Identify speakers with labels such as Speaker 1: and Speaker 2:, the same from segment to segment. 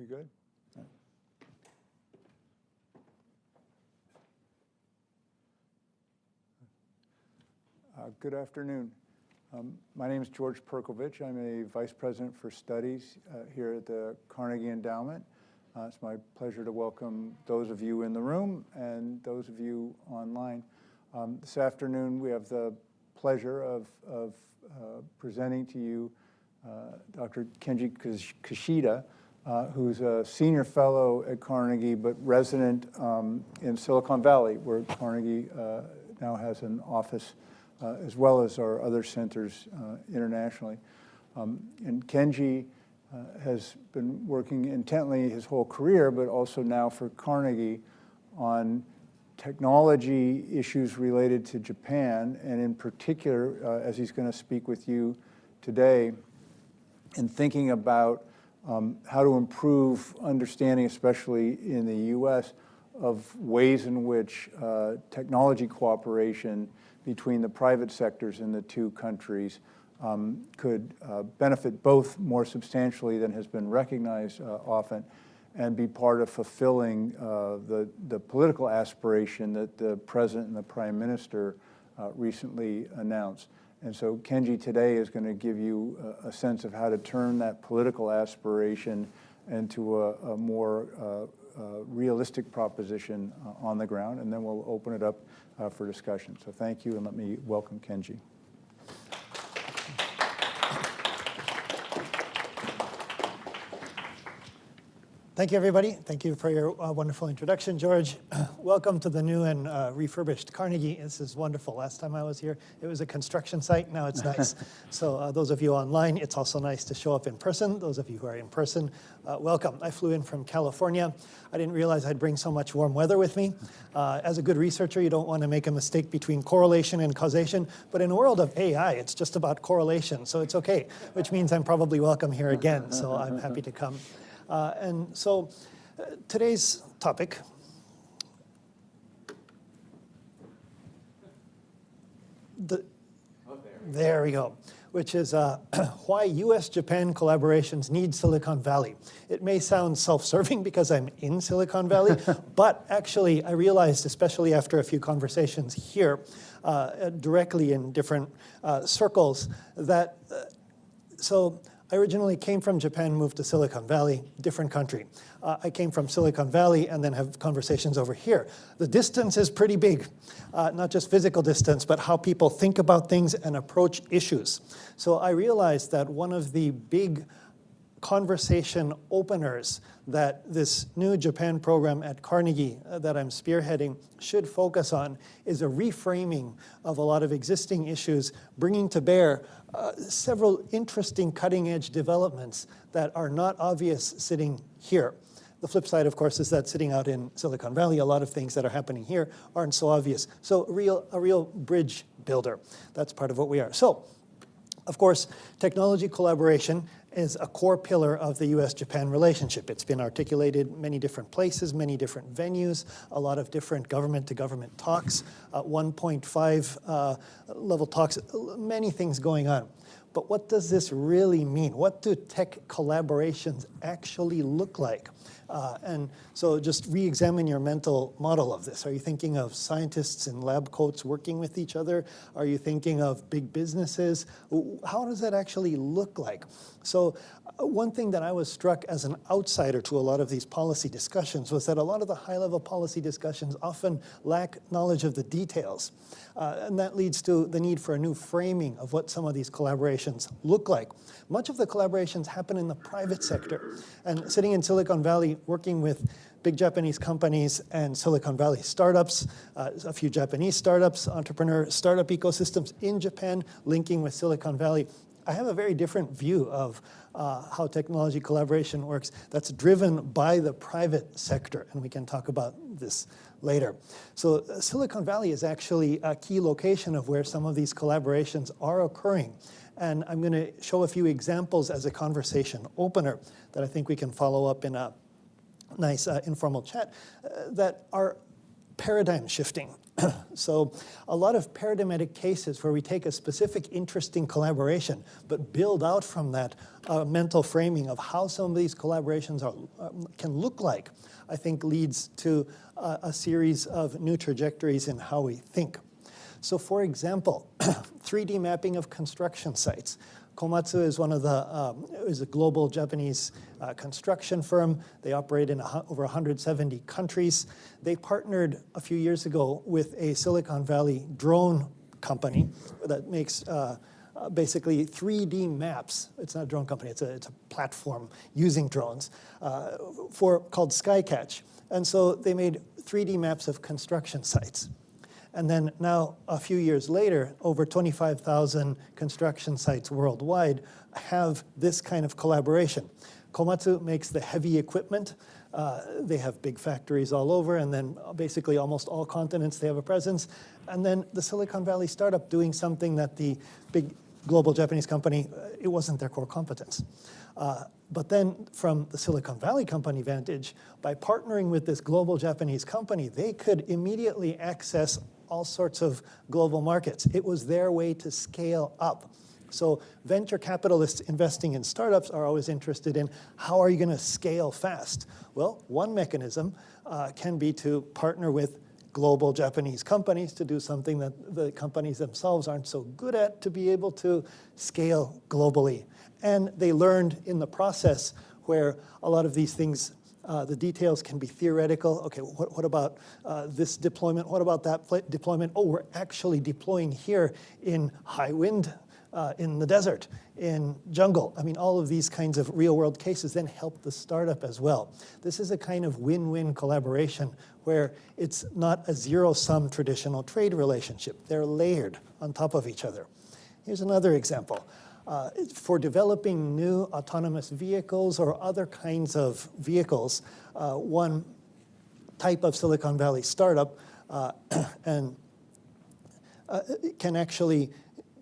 Speaker 1: We good? Good afternoon. My name is George Perkovich. I'm a Vice President for Studies here at the Carnegie Endowment. It's my pleasure to welcome those of you in the room and those of you online. This afternoon we have the pleasure of presenting to you Dr. Kenji Kushida, who's a senior fellow at Carnegie, but resident in Silicon Valley, where Carnegie now has an office, as well as our other centers internationally. And Kenji has been working intently his whole career, but also now for Carnegie, on technology issues related to Japan, and in particular, as he's going to speak with you today, in thinking about how to improve understanding, especially in the U.S., of ways in which technology cooperation between the private sectors in the two countries could benefit both more substantially than has been recognized often, and be part of fulfilling the political aspiration that the President and the Prime Minister recently announced. And so Kenji today is going to give you a sense of how to turn that political aspiration into a more realistic proposition on the ground, and then we'll open it up for discussion. So thank you, and let me welcome Kenji.
Speaker 2: Thank you, everybody. Thank you for your wonderful introduction, George. Welcome to the new and refurbished Carnegie. This is wonderful. Last time I was here, it was a construction site. Now it's nice. So those of you online, it's also nice to show up in person. Those of you who are in person, welcome. I flew in from California. I didn't realize I'd bring so much warm weather with me. As a good researcher, you don't want to make a mistake between correlation and causation. But in a world of AI, it's just about correlation. So it's OK, which means I'm probably welcome here again. So I'm happy to come. And so today's topic there we go, which is why U.S. Japan collaborations need Silicon Valley. It may sound self-serving because I'm in Silicon Valley, but actually I realized, especially after a few conversations here, directly in different circles, that so I originally came from Japan, moved to Silicon Valley, different country. I came from Silicon Valley and then have conversations over here. The distance is pretty big, not just physical distance, but how people think about things and approach issues. So I realized that one of the big conversation openers that this new Japan program at Carnegie that I'm spearheading should focus on is a reframing of a lot of existing issues, bringing to bear several interesting cutting-edge developments that are not obvious sitting here. The flip side, of course, is that sitting out in Silicon Valley, a lot of things that are happening here aren't so obvious. So a real bridge builder. That's part of what we are. So, of course, technology collaboration is a core pillar of the U.S.-Japan relationship. It's been articulated many different places, many different venues, a lot of different government-to-government talks, 1.5 level talks, many things going on. But what does this really mean? What do tech collaborations actually look like? And so just re-examine your mental model of this. Are you thinking of scientists in lab coats working with each other? Are you thinking of big businesses? How does that actually look like? So one thing that I was struck as an outsider to a lot of these policy discussions was that a lot of the high-level policy discussions often lack knowledge of the details. And that leads to the need for a new framing of what some of these collaborations look like. Much of the collaborations happen in the private sector. And sitting in Silicon Valley, working with big Japanese companies and Silicon Valley startups, a few Japanese startups, entrepreneur startup ecosystems in Japan, linking with Silicon Valley, I have a very different view of how technology collaboration works that's driven by the private sector, and we can talk about this later. So Silicon Valley is actually a key location of where some of these collaborations are occurring. And I'm going to show a few examples as a conversation opener that I think we can follow up in a nice informal chat that are paradigm shifting. So a lot of paradigmatic cases where we take a specific interesting collaboration, but build out from that mental framing of how some of these collaborations can look like, I think leads to a series of new trajectories in how we think. So for example, 3D mapping of construction sites. Komatsu is is a global Japanese construction firm. They operate in over 170 countries. They partnered a few years ago with a Silicon Valley drone company that makes basically 3D maps. It's not a drone company, it's a platform using drones called Skycatch. And so they made 3D maps of construction sites. And then now, a few years later, over 25,000 construction sites worldwide have this kind of collaboration. Komatsu makes the heavy equipment. They have big factories all over, and then basically almost all continents they have a presence. And then the Silicon Valley startup doing something that the big global Japanese company, it wasn't their core competence. But then from the Silicon Valley company vantage, by partnering with this global Japanese company, they could immediately access all sorts of global markets. It was their way to scale up. So venture capitalists investing in startups are always interested in how are you going to scale fast? Well, one mechanism can be to partner with global Japanese companies to do something that the companies themselves aren't so good at, to be able to scale globally. And they learned in the process where a lot of these things, the details can be theoretical. Okay, what about this deployment? What about that deployment? Oh, we're actually deploying here in high wind, in the desert, in jungle. I mean, all of these kinds of real world cases then help the startup as well. This is a kind of win-win collaboration where it's not a zero-sum traditional trade relationship. They're layered on top of each other. Here's another example. For developing new autonomous vehicles or other kinds of vehicles, one type of Silicon Valley startup can actually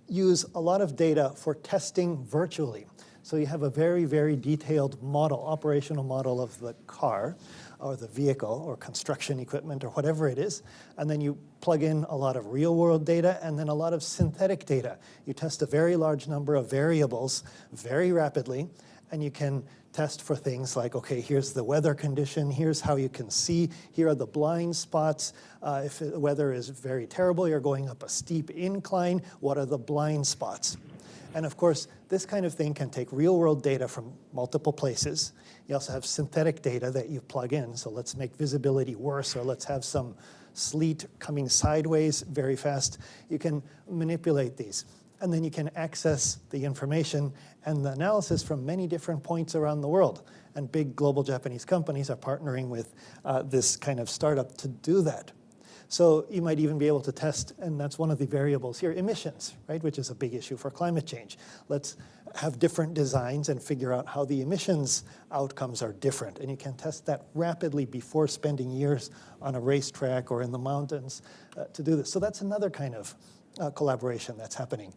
Speaker 2: use a lot of data for testing virtually. So you have a very, very detailed model, operational model of the car or the vehicle or construction equipment or whatever it is, and then you plug in a lot of real-world data and then a lot of synthetic data. You test a very large number of variables very rapidly, and you can test for things like, okay, here's the weather condition, here's how you can see, here are the blind spots. If the weather is very terrible, you're going up a steep incline, what are the blind spots? And of course, this kind of thing can take real-world data from multiple places. You also have synthetic data that you plug in. So let's make visibility worse, or let's have some sleet coming sideways very fast. You can manipulate these. And then you can access the information and the analysis from many different points around the world. And big global Japanese companies are partnering with this kind of startup to do that. So you might even be able to test, and that's one of the variables here, emissions, right, which is a big issue for climate change. Let's have different designs and figure out how the emissions outcomes are different. And you can test that rapidly before spending years on a racetrack or in the mountains to do this. So that's another kind of collaboration that's happening.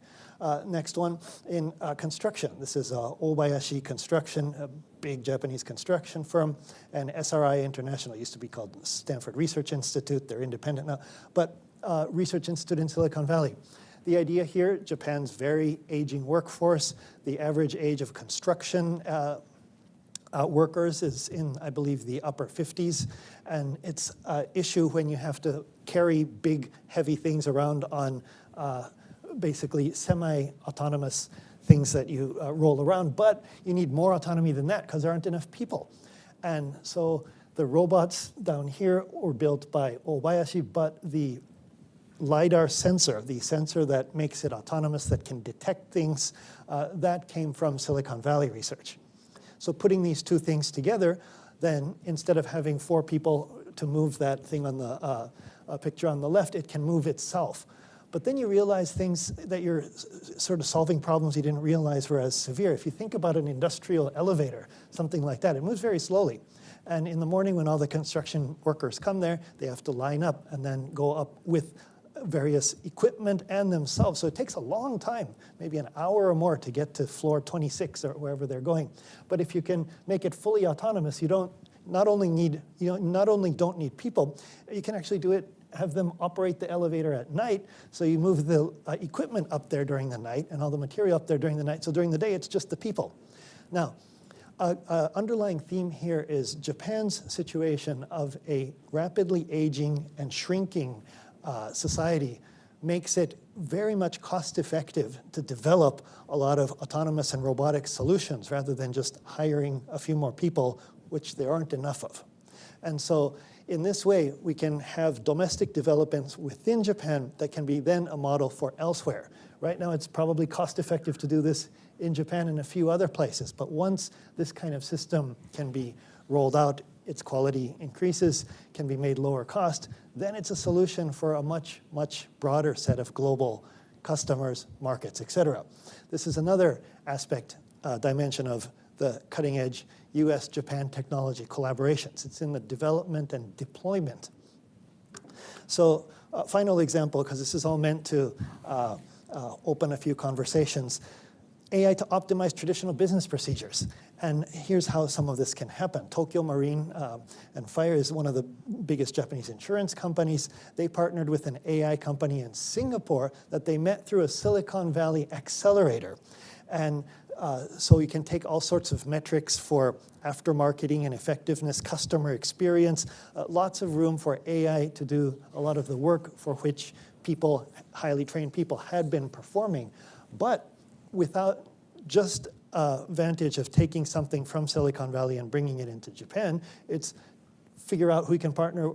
Speaker 2: Next one, in construction. This is Obayashi Construction, a big Japanese construction firm, and SRI International, used to be called Stanford Research Institute. They're independent now, but Research Institute in Silicon Valley. The idea here, Japan's very aging workforce. The average age of construction workers is in, I believe, the upper 50s. And it's an issue when you have to carry big, heavy things around on basically semi-autonomous things that you roll around. But you need more autonomy than that because there aren't enough people. And so the robots down here were built by Obayashi, but the LiDAR sensor, the sensor that makes it autonomous, that can detect things, that came from Silicon Valley research. So putting these two things together, then instead of having 4 people to move that thing on the picture on the left, it can move itself. But then you realize things that you're sort of solving problems you didn't realize were as severe. If you think about an industrial elevator, something like that, it moves very slowly. And in the morning when all the construction workers come there, they have to line up and then go up with various equipment and themselves. So it takes a long time, maybe an hour or more to get to floor 26 or wherever they're going. But if you can make it fully autonomous, you not only don't need people, you can actually do it, have them operate the elevator at night. So you move the equipment up there during the night and all the material up there during the night. So during the day, it's just the people. Now, underlying theme here is Japan's situation of a rapidly aging and shrinking society makes it very much cost-effective to develop a lot of autonomous and robotic solutions rather than just hiring a few more people, which there aren't enough of. And so in this way, we can have domestic developments within Japan that can be then a model for elsewhere. Right now, it's probably cost-effective to do this in Japan and a few other places. But once this kind of system can be rolled out, its quality increases, can be made lower cost, then it's a solution for a much, much broader set of global customers, markets, et cetera. This is another aspect, dimension of the cutting-edge U.S. Japan technology collaborations. It's in the development and deployment. So final example, because this is all meant to open a few conversations. AI to optimize traditional business procedures. And here's how some of this can happen. Tokyo Marine and Fire is one of the biggest Japanese insurance companies. They partnered with an AI company in Singapore that they met through a Silicon Valley accelerator. And so you can take all sorts of metrics for aftermarketing and effectiveness, customer experience, lots of room for AI to do a lot of the work for which people, highly trained people, had been performing. But without just advantage of taking something from Silicon Valley and bringing it into Japan, it's figure out who we can partner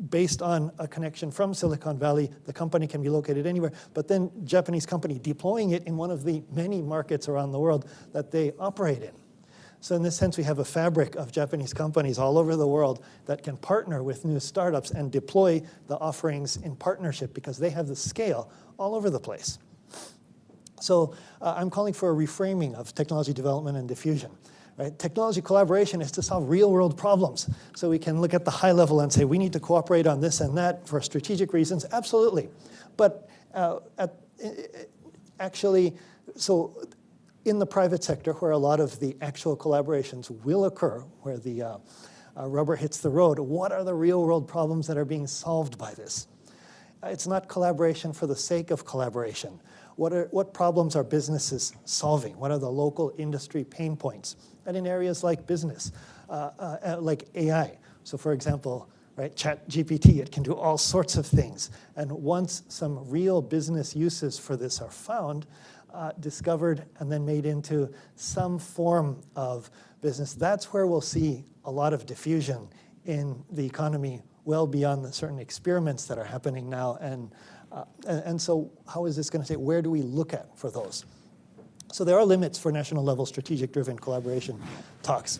Speaker 2: based on a connection from Silicon Valley. The company can be located anywhere, but then Japanese company deploying it in one of the many markets around the world that they operate in. So in this sense, we have a fabric of Japanese companies all over the world that can partner with new startups and deploy the offerings in partnership because they have the scale all over the place. So I'm calling for a reframing of technology development and diffusion. Right? Technology collaboration is to solve real-world problems. So we can look at the high level and say, we need to cooperate on this and that for strategic reasons. Absolutely. But actually, so in the private sector, where a lot of the actual collaborations will occur, where the rubber hits the road, what are the real-world problems that are being solved by this? It's not collaboration for the sake of collaboration. What problems are businesses solving? What are the local industry pain points? And in areas like business, like AI. So for example, right, ChatGPT, it can do all sorts of things. And once some real business uses for this are found, discovered, and then made into some form of business, that's where we'll see a lot of diffusion in the economy well beyond the certain experiments that are happening now. And so how is this going to say, where do we look at for those? So there are limits for national level strategic-driven collaboration talks.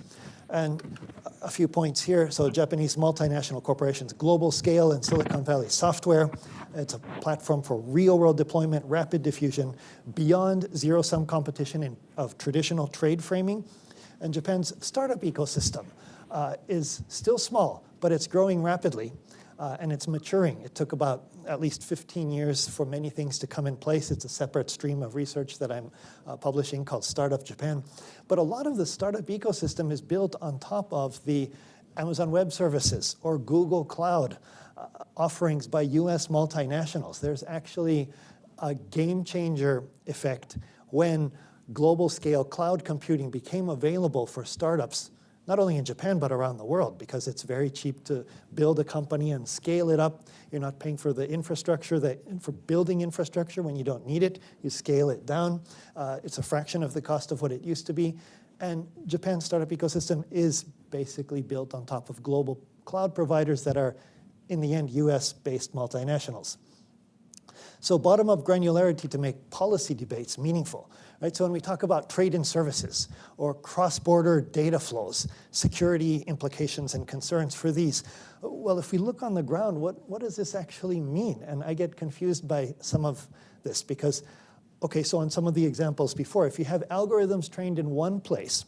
Speaker 2: And a few points here. So Japanese multinational corporations, global scale and Silicon Valley software. It's a platform for real-world deployment, rapid diffusion, beyond zero-sum competition of traditional trade framing. And Japan's startup ecosystem is still small, but it's growing rapidly. And it's maturing. It took about at least 15 years for many things to come in place. It's a separate stream of research that I'm publishing called Startup Japan. But a lot of the startup ecosystem is built on top of the Amazon Web Services or Google Cloud offerings by US multinationals. There's actually a game changer effect when global scale cloud computing became available for startups, not only in Japan, but around the world, because it's very cheap to build a company and scale it up. You're not paying for the infrastructure, for building infrastructure when you don't need it. You scale it down. It's a fraction of the cost of what it used to be. And Japan's startup ecosystem is basically built on top of global cloud providers that are, in the end, US-based multinationals. So bottom-up granularity to make policy debates meaningful. Right? So when we talk about trade and services or cross-border data flows, security implications and concerns for these, well, if we look on the ground, what does this actually mean? And I get confused by some of this because, okay, so on some of the examples before, if you have algorithms trained in one place,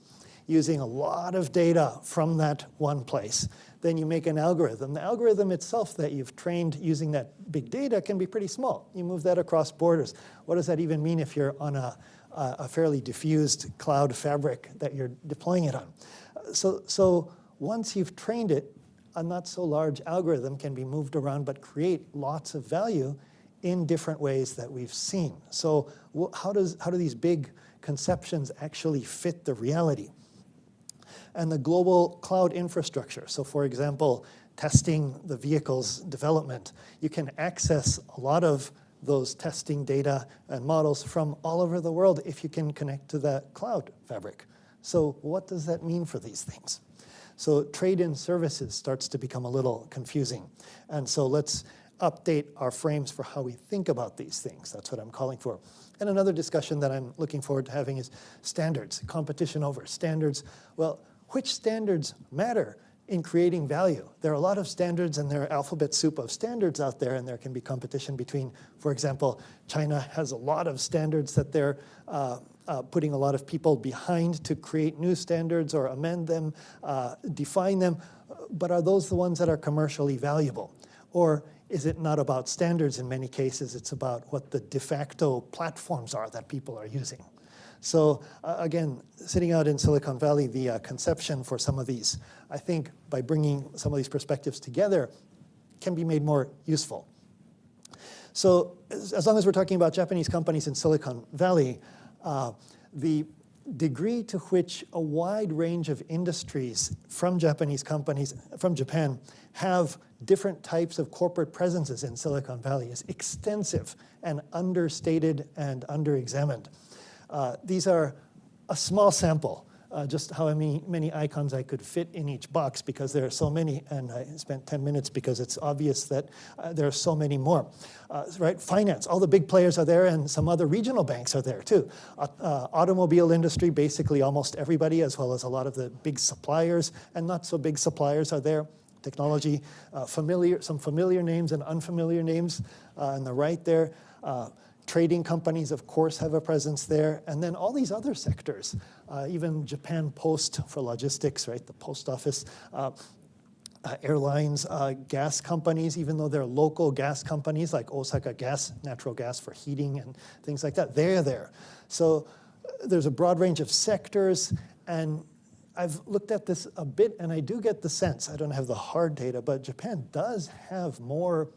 Speaker 2: using a lot of data from that one place, then you make an algorithm. The algorithm itself that you've trained using that big data can be pretty small. You move that across borders. What does that even mean if you're on a fairly diffused cloud fabric that you're deploying it on? So once you've trained it, a not so large algorithm can be moved around but create lots of value in different ways that we've seen. So how do these big conceptions actually fit the reality? And the global cloud infrastructure. So for example, testing the vehicle's development. You can access a lot of those testing data and models from all over the world if you can connect to that cloud fabric. So what does that mean for these things? So trade in services starts to become a little confusing. And so let's update our frames for how we think about these things. That's what I'm calling for. And another discussion that I'm looking forward to having is standards, competition over standards. Well, which standards matter in creating value? There are a lot of standards and there are alphabet soup of standards out there, and there can be competition between, for example, China has a lot of standards that they're putting a lot of people behind to create new standards or amend them, define them, but are those the ones that are commercially valuable? Or is it not about standards in many cases, it's about what the de facto platforms are that people are using? So again, sitting out in Silicon Valley, the conception for some of these, I think by bringing some of these perspectives together, can be made more useful. So as long as we're talking about Japanese companies in Silicon Valley, the degree to which a wide range of industries from Japanese companies, from Japan, have different types of corporate presences in Silicon Valley is extensive and understated and underexamined. These are a small sample, just how many icons I could fit in each box because there are so many, and I spent 10 minutes because it's obvious that there are so many more. Right? Finance, all the big players are there, and some other regional banks are there too. Automobile industry, basically almost everybody, as well as a lot of the big suppliers and not so big suppliers are there. Technology, some familiar names and unfamiliar names on the right there. Trading companies, of course, have a presence there. And then all these other sectors, even Japan Post for logistics, right? The post office, airlines, gas companies, even though they're local gas companies like Osaka Gas, natural gas for heating and things like that, they're there. So there's a broad range of sectors, and I've looked at this a bit, and I do get the sense, I don't have the hard data, but Japan does have more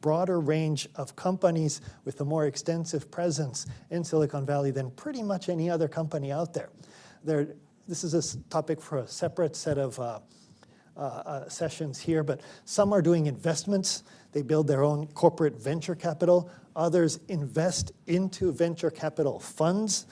Speaker 2: broader range of companies with a more extensive presence in Silicon Valley than pretty much any other company out there. This is a topic for a separate set of sessions here, but some are doing investments. They build their own corporate venture capital. Others invest into venture capital funds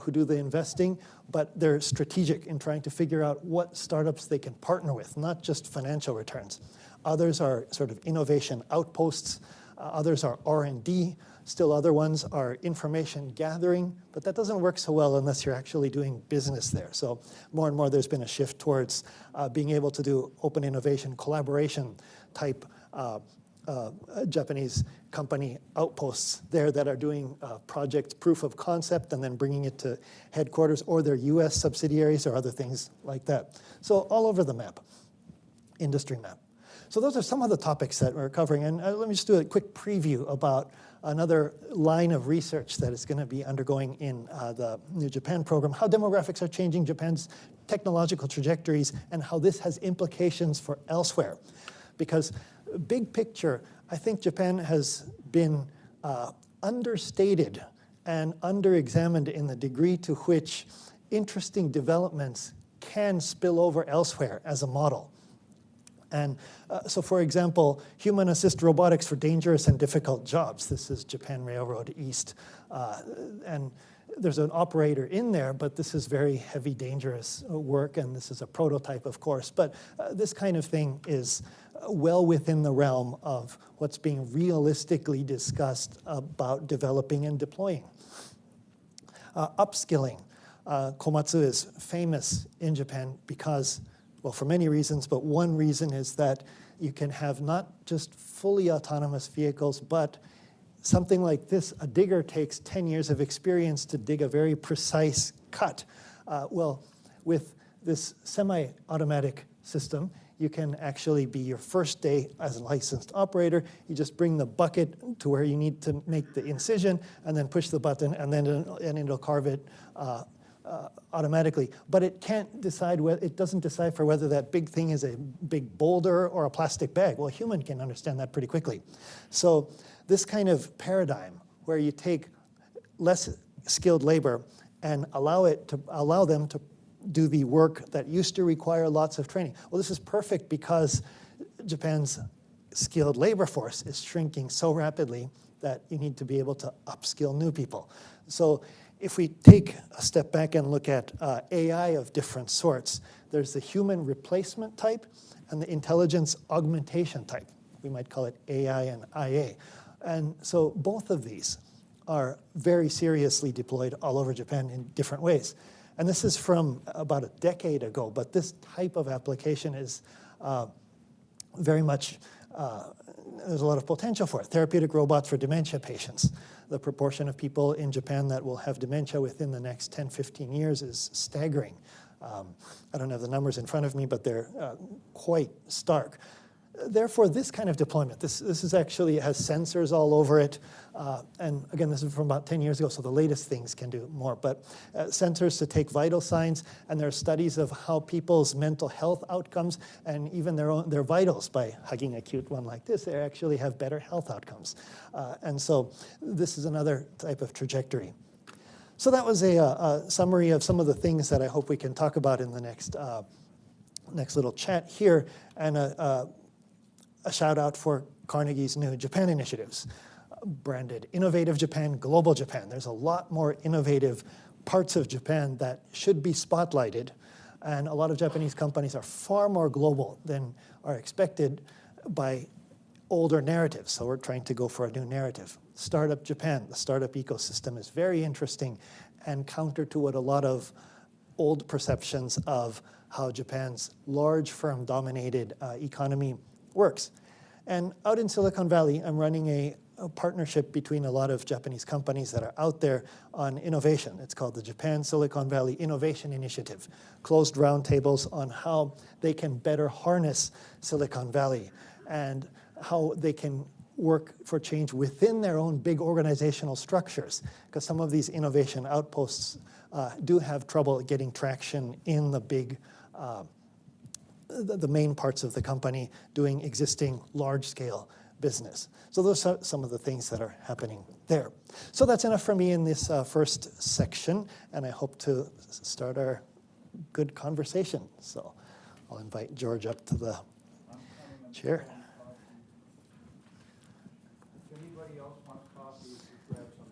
Speaker 2: who do the investing, but they're strategic in trying to figure out what startups they can partner with, not just financial returns. Others are sort of innovation outposts. Others are R&D. Still other ones are information gathering, but that doesn't work so well unless you're actually doing business there. So more and more there's been a shift towards being able to do open innovation collaboration type Japanese company outposts there that are doing project proof of concept and then bringing it to headquarters or their U.S. subsidiaries or other things like that. So all over the map, industry map. So those are some of the topics that we're covering. And let me just do a quick preview about another line of research that is going to be undergoing in the New Japan program, how demographics are changing Japan's technological trajectories and how this has implications for elsewhere. Because big picture, I think Japan has been understated and underexamined in the degree to which interesting developments can spill over elsewhere as a model. And so, for example, human assist robotics for dangerous and difficult jobs. This is Japan Railroad East. And there's an operator in there, but this is very heavy, dangerous work, and this is a prototype, of course. But this kind of thing is well within the realm of what's being realistically discussed about developing and deploying. Upskilling. Komatsu is famous in Japan because, well, for many reasons, but one reason is that you can have not just fully autonomous vehicles, but something like this, a digger takes 10 years of experience to dig a very precise cut. Well, with this semi-automatic system, you can actually be your first day as a licensed operator. You just bring the bucket to where you need to make the incision and then push the button and then it'll carve it automatically, but it can't decide it doesn't decipher whether that big thing is a big boulder or a plastic bag. Well, a human can understand that pretty quickly. So this kind of paradigm where you take less skilled labor and allow them to do the work that used to require lots of training. Well, this is perfect because Japan's skilled labor force is shrinking so rapidly that you need to be able to upskill new people. So if we take a step back and look at AI of different sorts, there's the human replacement type and the intelligence augmentation type. We might call it AI and IA. And so both of these are very seriously deployed all over Japan in different ways. And this is from about a decade ago, but this type of application is very much, there's a lot of potential for it. Therapeutic robots for dementia patients. The proportion of people in Japan that will have dementia within the next 10, 15 years is staggering. I don't have the numbers in front of me, but they're quite stark. Therefore, this kind of deployment, this is actually, it has sensors all over it. And again, this is from about 10 years ago, so the latest things can do more. But sensors to take vital signs, and there are studies of how people's mental health outcomes and even their vitals, by hugging a cute one like this, they actually have better health outcomes. And so this is another type of trajectory. So that was a summary of some of the things that I hope we can talk about in the next little chat here, and a shout out for Carnegie's new Japan initiatives, branded Innovative Japan, Global Japan. There's a lot more innovative parts of Japan that should be spotlighted, and a lot of Japanese companies are far more global than are expected by older narratives, so we're trying to go for a new narrative. Startup Japan, the startup ecosystem is very interesting and counter to what a lot of old perceptions of how Japan's large firm-dominated economy works. And out in Silicon Valley, I'm running a partnership between a lot of Japanese companies that are out there on innovation. It's called the Japan Silicon Valley Innovation Initiative, closed roundtables on how they can better harness Silicon Valley and how they can work for change within their own big organizational structures, because some of these innovation outposts do have trouble getting traction in the big the main parts of the company doing existing large-scale business. So those are some of the things that are happening there. So that's enough for me in this first section, and I hope to start our good conversation. So I'll invite George up to the chair.
Speaker 1: If anybody else wants coffee, grab some.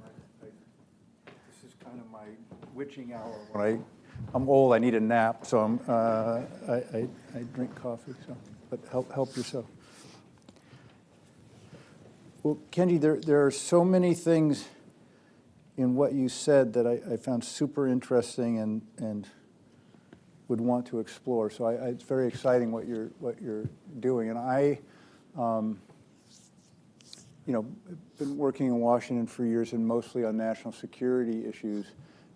Speaker 1: This is kind of my witching hour when I'm old, I need a nap, so I drink coffee, so, but help yourself. Well, Kenji, there are so many things in what you said that I found super interesting and would want to explore. So it's very exciting what you're doing. And I, been working in Washington for years and mostly on national security issues,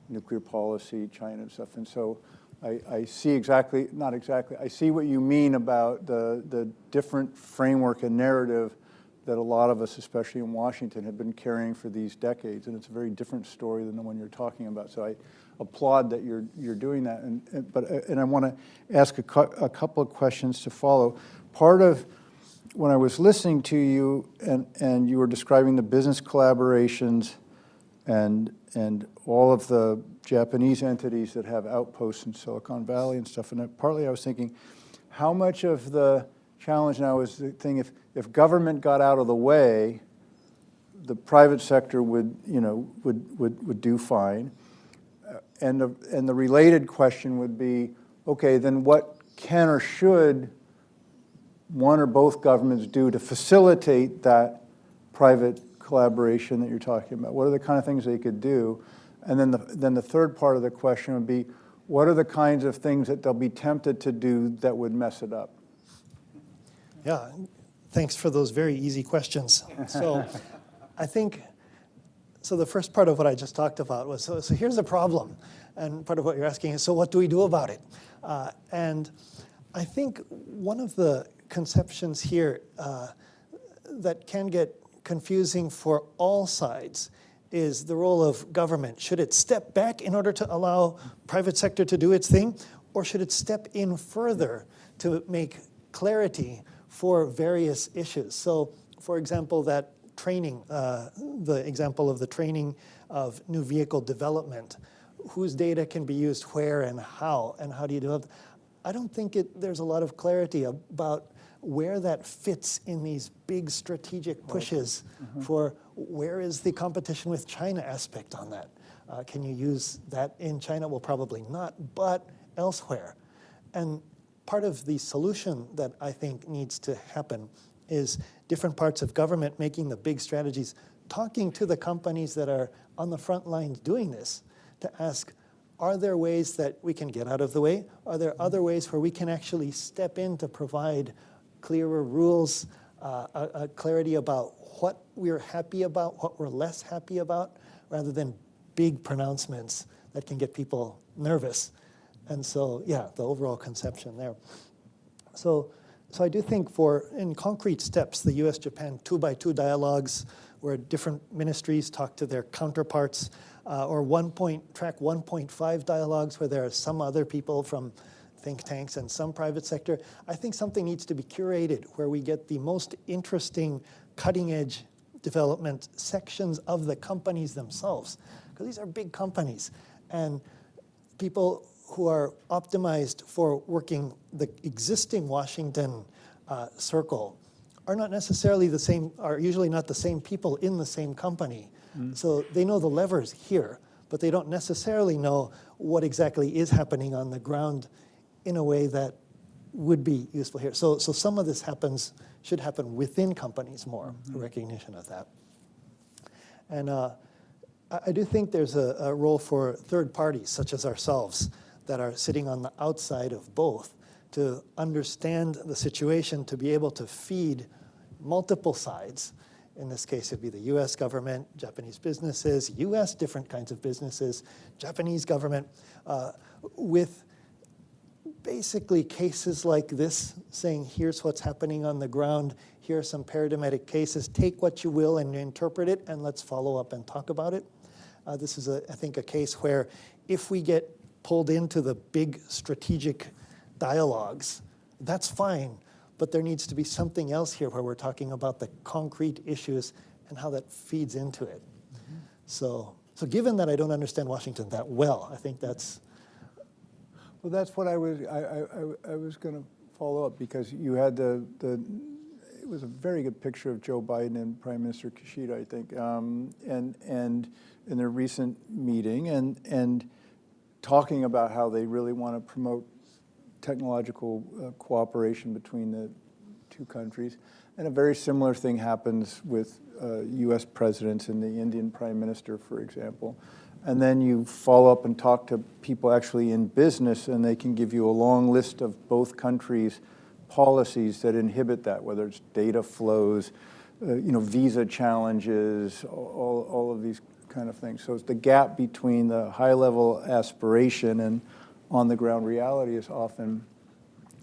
Speaker 1: nuclear policy, China and stuff. And so I see I see what you mean about the different framework and narrative that a lot of us, especially in Washington, have been carrying for these decades. And it's a very different story than the one you're talking about. So I applaud that you're doing that. And I want to ask a couple of questions to follow. Part of when I was listening to you and you were describing the business collaborations and all of the Japanese entities that have outposts in Silicon Valley and stuff, and partly I was thinking, how much of the challenge now is the thing, if government got out of the way, the private sector would do fine, and the related question would be, okay, then what can or should one or both governments do to facilitate that private collaboration that you're talking about? What are the kind of things they could do? And then the third part of the question would be, what are the kinds of things that they'll be tempted to do that would mess it up?
Speaker 2: Yeah, thanks for those very easy questions. So I think, so the first part of what I just talked about was, so here's the problem. And part of what you're asking is, so what do we do about it? And I think one of the conceptions here that can get confusing for all sides is the role of government. Should it step back in order to allow private sector to do its thing, or should it step in further to make clarity for various issues? So, for example, that training, the example of the training of new vehicle development, whose data can be used where and how do you do it? I don't think there's a lot of clarity about where that fits in these big strategic pushes for where is the competition with China aspect on that. Can you use that in China? Well, probably not, but elsewhere. And part of the solution that I think needs to happen is different parts of government making the big strategies, talking to the companies that are on the front lines doing this to ask, are there ways that we can get out of the way? Are there other ways where we can actually step in to provide clearer rules, a clarity about what we're happy about, what we're less happy about, rather than big pronouncements that can get people nervous. And so, yeah, the overall conception there. So I do think in concrete steps, the U.S. Japan 2x2 dialogues where different ministries talk to their counterparts, or track 1.5 dialogues where there are some other people from think tanks and some private sector. I think something needs to be curated where we get the most interesting cutting edge development sections of the companies themselves, because these are big companies, and people who are optimized for working the existing Washington circle are not necessarily the same, are usually not the same people in the same company. So they know the levers here, but they don't necessarily know what exactly is happening on the ground in a way that would be useful here. So some of this should happen within companies more, a recognition of that. And I do think there's a role for third parties, such as ourselves, that are sitting on the outside of both, to understand the situation, to be able to feed multiple sides. In this case, it'd be the U.S. government, Japanese businesses, U.S. different kinds of businesses, Japanese government, with basically cases like this, saying, here's what's happening on the ground, here are some paradigmatic cases, take what you will and interpret it, and let's follow up and talk about it. This is, I think, a case where if we get pulled into the big strategic dialogues, that's fine, but there needs to be something else here where we're talking about the concrete issues and how that feeds into it. So given that I don't understand Washington that well, I think that's...
Speaker 1: Well, that's what I was going to follow up, because you had it was a very good picture of Joe Biden and Prime Minister Kishida, I think, and in their recent meeting, and talking about how they really want to promote technological cooperation between the two countries. And a very similar thing happens with U.S. presidents and the Indian Prime Minister, for example. And then you follow up and talk to people actually in business, and they can give you a long list of both countries' policies that inhibit that, whether it's data flows, visa challenges, all of these kind of things. So it's the gap between the high-level aspiration and on-the-ground reality is often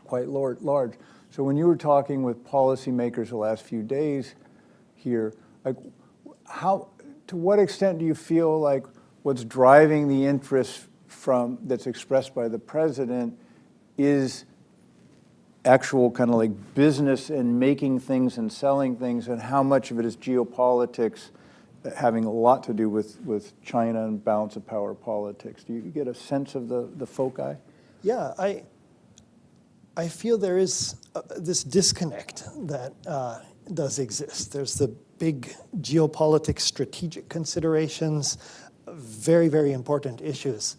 Speaker 1: quite large. So when you were talking with policymakers the last few days here, like, to what extent do you feel like what's driving the interest that's expressed by the president is actual kind of like business and making things and selling things, and how much of it is geopolitics having a lot to do with China and balance of power politics? Do you get a sense of the foci?
Speaker 2: Yeah, I feel there is this disconnect that does exist. There's the big geopolitics, strategic considerations, very, very important issues.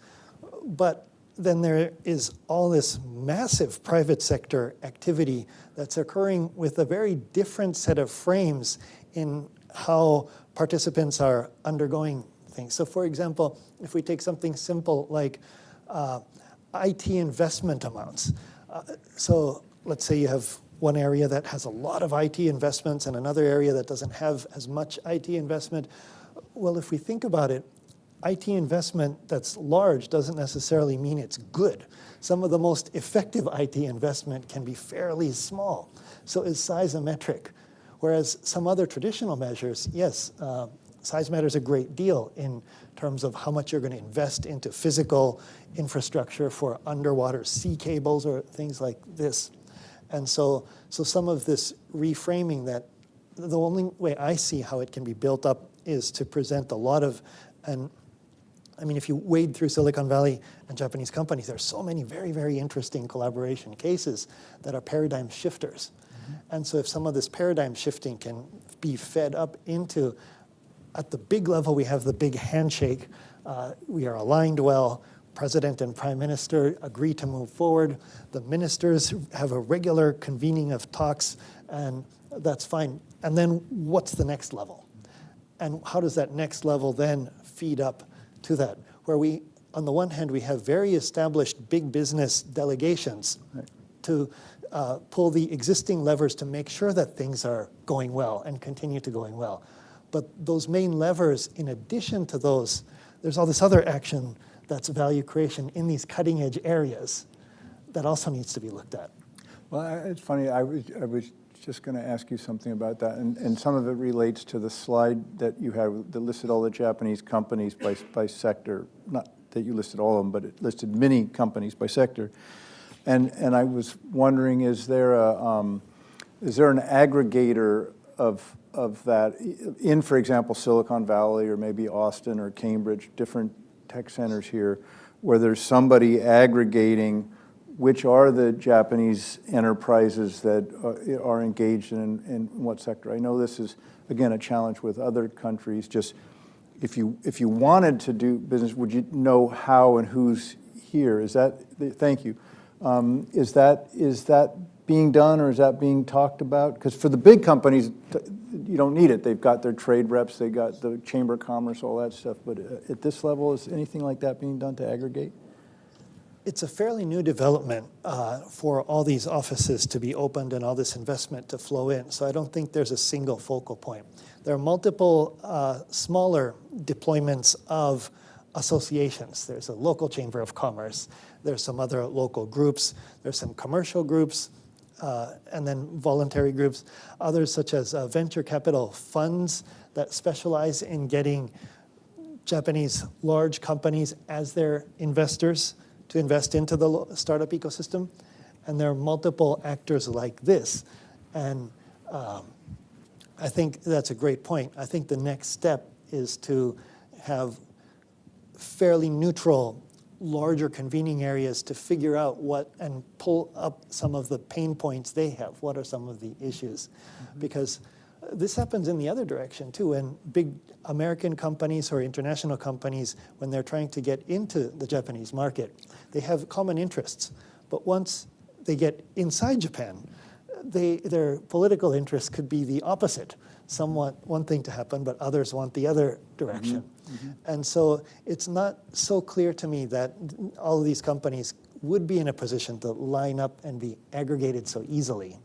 Speaker 2: But then there is all this massive private sector activity that's occurring with a very different set of frames in how participants are undergoing things. So for example, if we take something simple like IT investment amounts. So let's say you have one area that has a lot of IT investments and another area that doesn't have as much IT investment. Well, if we think about it, IT investment that's large doesn't necessarily mean it's good. Some of the most effective IT investment can be fairly small. So is size a metric? Whereas some other traditional measures, yes, size matters a great deal in terms of how much you're going to invest into physical infrastructure for underwater sea cables or things like this. And so some of this reframing, that the only way I see how it can be built up is to present a lot of, and I mean, if you wade through Silicon Valley and Japanese companies, there's so many very, very interesting collaboration cases that are paradigm shifters. And so if some of this paradigm shifting can be fed up into, at the big level, we have the big handshake. We are aligned well. President and Prime Minister agree to move forward. The ministers have a regular convening of talks, and that's fine. And then what's the next level? And how does that next level then feed up to that? Where we, on the one hand, we have very established big business delegations to pull the existing levers to make sure that things are going well and continue to going well. But those main levers, in addition to those, there's all this other action that's value creation in these cutting edge areas that also needs to be looked at.
Speaker 1: Well, it's funny, I was just going to ask you something about that, and some of it relates to the slide that you had that listed all the Japanese companies by sector. Not that you listed all of them, but it listed many companies by sector. And I was wondering, is there an aggregator of that in, for example, Silicon Valley or maybe Austin or Cambridge, different tech centers here, where there's somebody aggregating which are the Japanese enterprises that are engaged in what sector? I know this is, again, a challenge with other countries. Just if you wanted to do business, would you know how and who's here? Is that, thank you. Is that being done, or is that being talked about? Because for the big companies, you don't need it. They've got their trade reps, they got the Chamber of Commerce, all that stuff. But at this level, is anything like that being done to aggregate?
Speaker 2: It's a fairly new development for all these offices to be opened and all this investment to flow in. So I don't think there's a single focal point. There are multiple smaller deployments of associations. There's a local Chamber of Commerce. There's some other local groups. There's some commercial groups, and then voluntary groups. Others, such as venture capital funds that specialize in getting Japanese large companies as their investors to invest into the startup ecosystem. And there are multiple actors like this. And I think that's a great point. I think the next step is to have fairly neutral, larger convening areas to figure out what and pull up some of the pain points they have. What are some of the issues? Because this happens in the other direction too, when big American companies or international companies, when they're trying to get into the Japanese market, they have common interests. But once they get inside Japan, their political interests could be the opposite. Some want one thing to happen, but others want the other direction. And so it's not so clear to me that all of these companies would be in a position to line up and be aggregated so easily.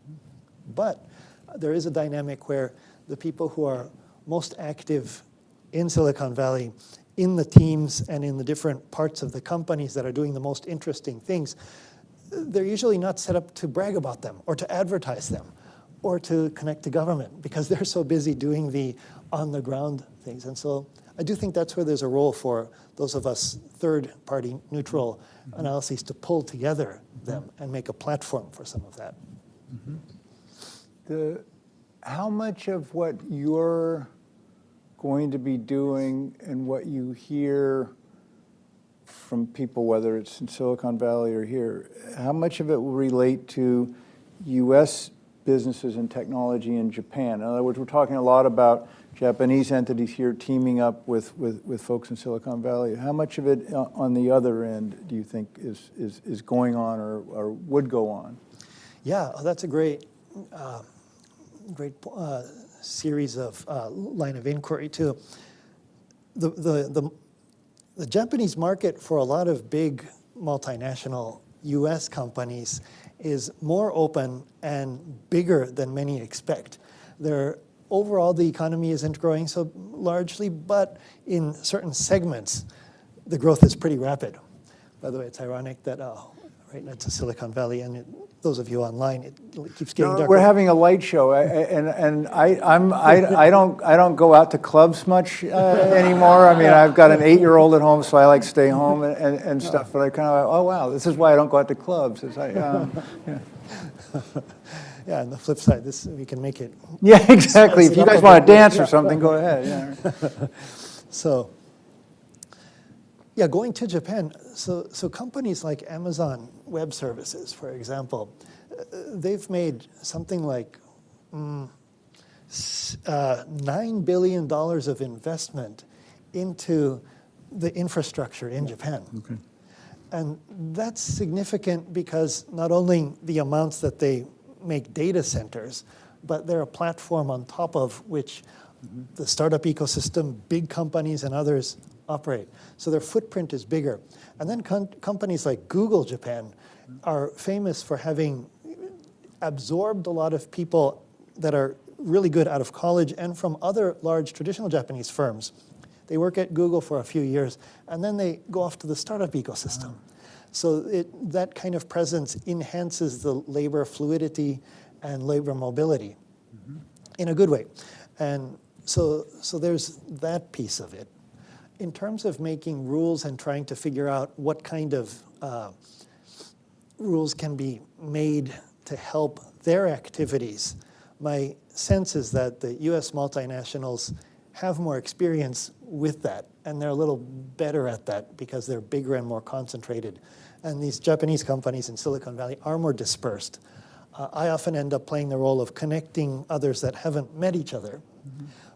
Speaker 2: But there is a dynamic where the people who are most active in Silicon Valley, in the teams and in the different parts of the companies that are doing the most interesting things, they're usually not set up to brag about them or to advertise them or to connect to government because they're so busy doing the on-the-ground things. And so I do think that's where there's a role for those of us third-party neutral analyses to pull together them and make a platform for some of that.
Speaker 1: How much of what you're going to be doing and what you hear from people, whether it's in Silicon Valley or here, how much of it will relate to U.S. businesses and technology in Japan? In other words, we're talking a lot about Japanese entities here teaming up with folks in Silicon Valley. How much of it on the other end do you think is going on or would go on?
Speaker 2: Yeah, that's a great series of line of inquiry too. The Japanese market for a lot of big multinational U.S. companies is more open and bigger than many expect. Overall, the economy isn't growing so largely, but in certain segments, the growth is pretty rapid. By the way, it's ironic that right? That's a Silicon Valley, and those of you online, it keeps getting darker.
Speaker 1: We're having a light show, and I don't go out to clubs much anymore. I mean, I've got an 8-year-old at home, so I like stay home and stuff. But I kind of, oh wow, this is why I don't go out to clubs. Yeah.
Speaker 2: Yeah, and the flip side, we can make it.
Speaker 1: Yeah, exactly. If you guys want to dance or something, go ahead. Yeah.
Speaker 2: So, yeah, going to Japan. So companies like Amazon Web Services, for example, they've made something like $9 billion of investment into the infrastructure in Japan.
Speaker 1: Okay.
Speaker 2: And that's significant because not only the amounts that they make data centers, but they're a platform on top of which the startup ecosystem, big companies and others operate. So their footprint is bigger. And then companies like Google Japan are famous for having absorbed a lot of people that are really good out of college and from other large traditional Japanese firms. They work at Google for a few years, and then they go off to the startup ecosystem. So that kind of presence enhances the labor fluidity and labor mobility in a good way. And so there's that piece of it. In terms of making rules and trying to figure out what kind of rules can be made to help their activities, my sense is that the U.S. multinationals have more experience with that, and they're a little better at that because they're bigger and more concentrated. And these Japanese companies in Silicon Valley are more dispersed. I often end up playing the role of connecting others that haven't met each other.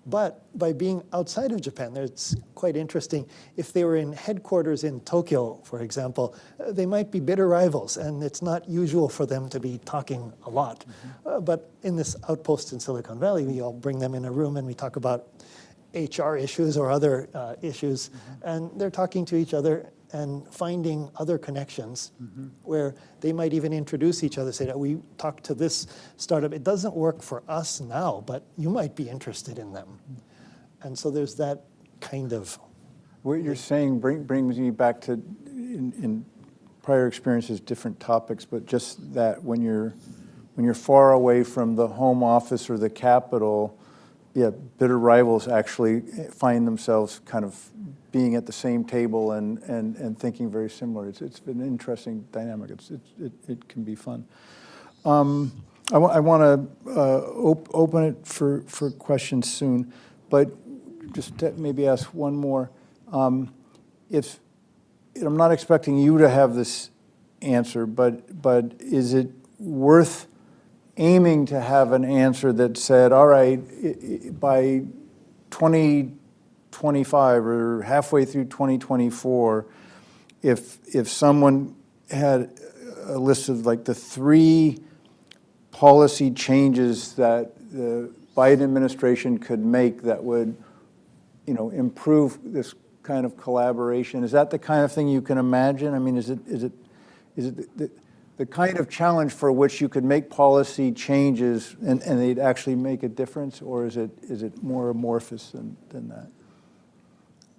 Speaker 2: But by being outside of Japan, it's quite interesting. If they were in headquarters in Tokyo, for example, they might be bitter rivals, and it's not usual for them to be talking a lot. But in this outpost in Silicon Valley, we all bring them in a room and we talk about HR issues or other issues, and they're talking to each other and finding other connections where they might even introduce each other, say that we talked to this startup. It doesn't work for us now, but you might be interested in them. And so there's that kind of.
Speaker 1: What you're saying brings me back to in prior experiences, different topics, but just that when you're far away from the home office or the capital, yeah, bitter rivals actually find themselves kind of being at the same table and thinking very similar. It's been an interesting dynamic. It can be fun. I want to open it for questions soon, but just to maybe ask one more. If I'm not expecting you to have this answer, but is it worth aiming to have an answer that said, all right, by 2025 or halfway through 2024, if someone had a list of like the 3 policy changes that the Biden administration could make that would, improve this kind of collaboration, is that the kind of thing you can imagine? I mean, is it the kind of challenge for which you could make policy changes and they'd actually make a difference, or is it more amorphous than that?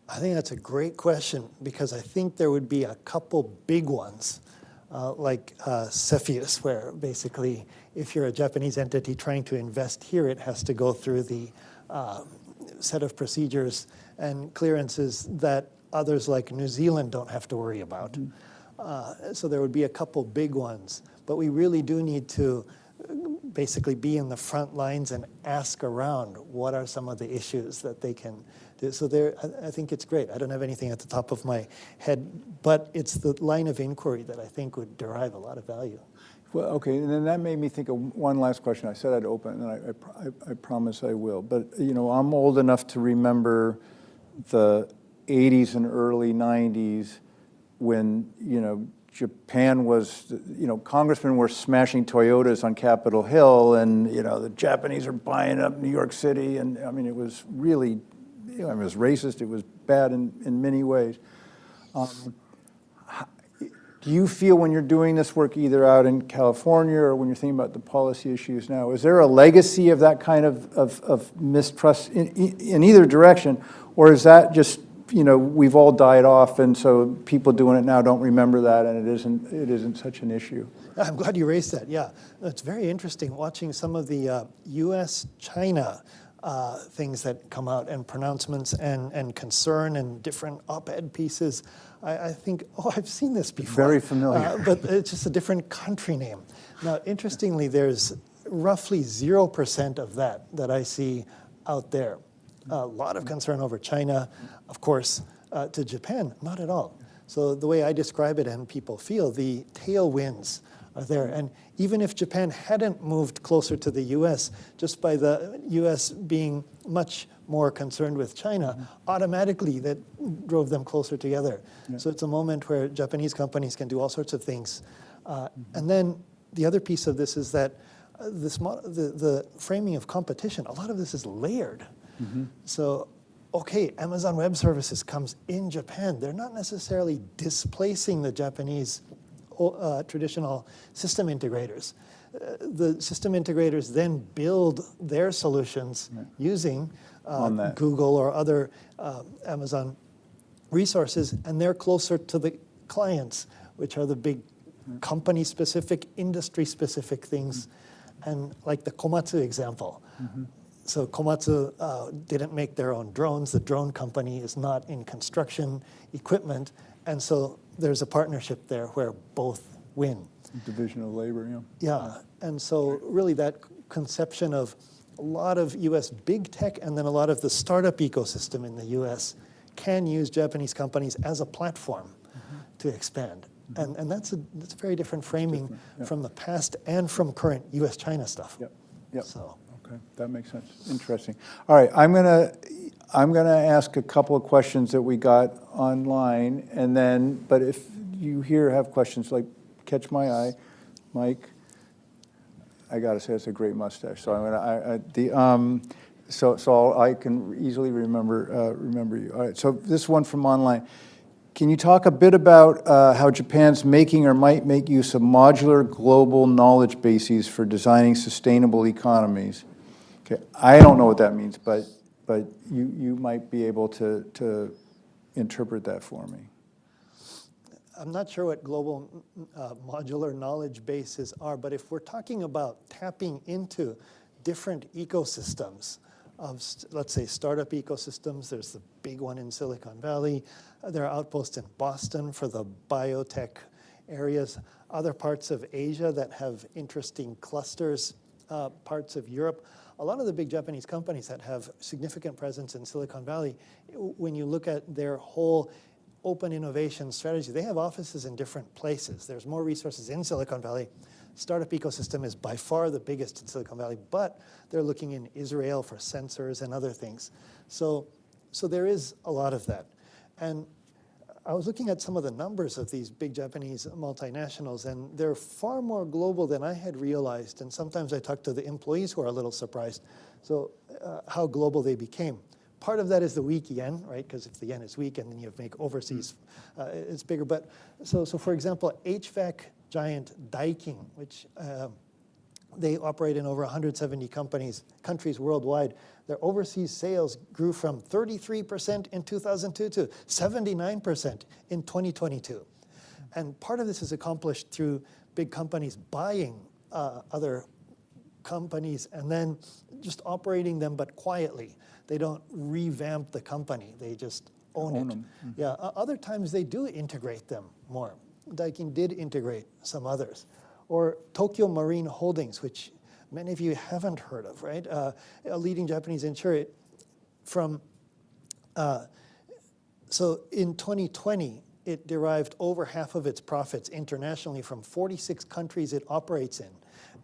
Speaker 2: I think that's a great question because I think there would be a couple big ones, like CFIUS, where basically if you're a Japanese entity trying to invest here, it has to go through the set of procedures and clearances that others like New Zealand don't have to worry about. So there would be a couple big ones, but we really do need to basically be in the front lines and ask around what are some of the issues that they can do. So I think it's great. I don't have anything at the top of my head, but it's the line of inquiry that I think would derive a lot of value.
Speaker 1: Well, okay, and then that made me think of one last question. I said I'd open, and I promise I will. But I'm old enough to remember the 80s and early 90s when Japan was, congressmen were smashing Toyotas on Capitol Hill, and the Japanese are buying up New York City, and I mean it was really, it was racist. It was bad in many ways. Do you feel when you're doing this work either out in California or when you're thinking about the policy issues now, is there a legacy of that kind of mistrust in either direction, or is that just we've all died off, and so people doing it now don't remember that, and it isn't such an issue.
Speaker 2: I'm glad you raised that, yeah. It's very interesting watching some of the U.S. China things that come out and pronouncements and concern and different op-ed pieces. I think, oh, I've seen this before.
Speaker 1: Very familiar.
Speaker 2: But it's just a different country name. Now, interestingly, there's roughly 0% of that I see out there. A lot of concern over China, of course, to Japan, not at all. So the way I describe it and people feel, the tailwinds are there. And even if Japan hadn't moved closer to the US, just by the US being much more concerned with China, automatically that drove them closer together. Yeah. So it's a moment where Japanese companies can do all sorts of things. And then the other piece of this is that the framing of competition, a lot of this is layered. So, okay, Amazon Web Services comes in Japan. They're not necessarily displacing the Japanese traditional system integrators. The system integrators then build their solutions using Google or other Amazon resources, and they're closer to the clients, which are the big company-specific, industry-specific things, and like the Komatsu example. So Komatsu didn't make their own drones. The drone company is not in construction equipment, and so there's a partnership there where both win.
Speaker 1: Division of labor,
Speaker 2: yeah. And so really that conception of a lot of US big tech and then a lot of the startup ecosystem in the US can use Japanese companies as a platform to expand. And that's a very different framing from the past and from current US-China stuff. So.
Speaker 1: Okay, that makes sense. Interesting. All right, I'm gonna ask a couple of questions that we got online, and then, but if you here have questions, like catch my eye, Mike. I gotta say, it's a great mustache. So I can easily remember you. All right. So this one from online. Can you talk a bit about how Japan's making or might make use of modular global knowledge bases for designing sustainable economies? Okay, I don't know what that means, but you might be able to interpret that for me.
Speaker 2: I'm not sure what global modular knowledge bases are, but if we're talking about tapping into different ecosystems of, let's say, startup ecosystems, there's the big one in Silicon Valley. There are outposts in Boston for the biotech areas, other parts of Asia that have interesting clusters, parts of Europe. A lot of the big Japanese companies that have significant presence in Silicon Valley, when you look at their whole open innovation strategy, they have offices in different places. There's more resources in Silicon Valley. Startup ecosystem is by far the biggest in Silicon Valley, but they're looking in Israel for sensors and other things. So there is a lot of that. And I was looking at some of the numbers of these big Japanese multinationals, and they're far more global than I had realized. And sometimes I talk to the employees who are a little surprised. So how global they became. Part of that is the weak yen, right? Because if the yen is weak and then you make overseas, it's bigger. But so for example, HVAC giant Daikin, which they operate in over 170 countries worldwide. Their overseas sales grew from 33% in 2002 to 79% in 2022. And part of this is accomplished through big companies buying other companies and then just operating them, but quietly. They don't revamp the company. They just own it. Them. Yeah. Other times they do integrate them more. Daikin did integrate some others. Or Tokyo Marine Holdings, which many of you haven't heard of, right? A leading Japanese insurer from, so in 2020, it derived over half of its profits internationally from 46 countries it operates in.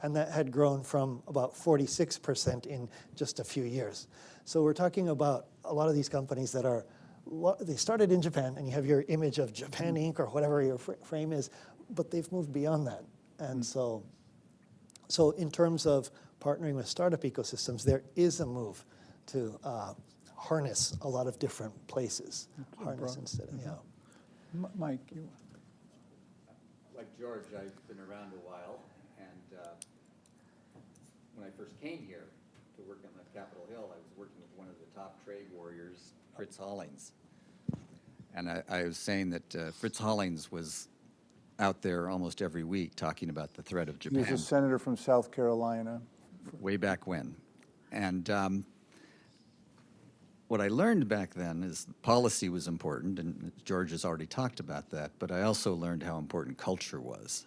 Speaker 2: And that had grown from about 46% in just a few years. So we're talking about a lot of these companies that are, they started in Japan, and you have your image of Japan Inc. or whatever your frame is, but they've moved beyond that. And so in terms of partnering with startup ecosystems, there is a move to harness a lot of different places. Harness instead of,
Speaker 1: Mike, you.
Speaker 3: Like George, I've been around a while, and when I first came here to work on Capitol Hill, I was working with one of the top trade warriors, Fritz Hollings. And I was saying that Fritz Hollings was out there almost every week talking about the threat of
Speaker 1: He
Speaker 3: Japan.
Speaker 1: was a senator from South Carolina.
Speaker 3: Way back when. And what I learned back then is policy was important, and George has already talked about that, but I also learned how important culture was.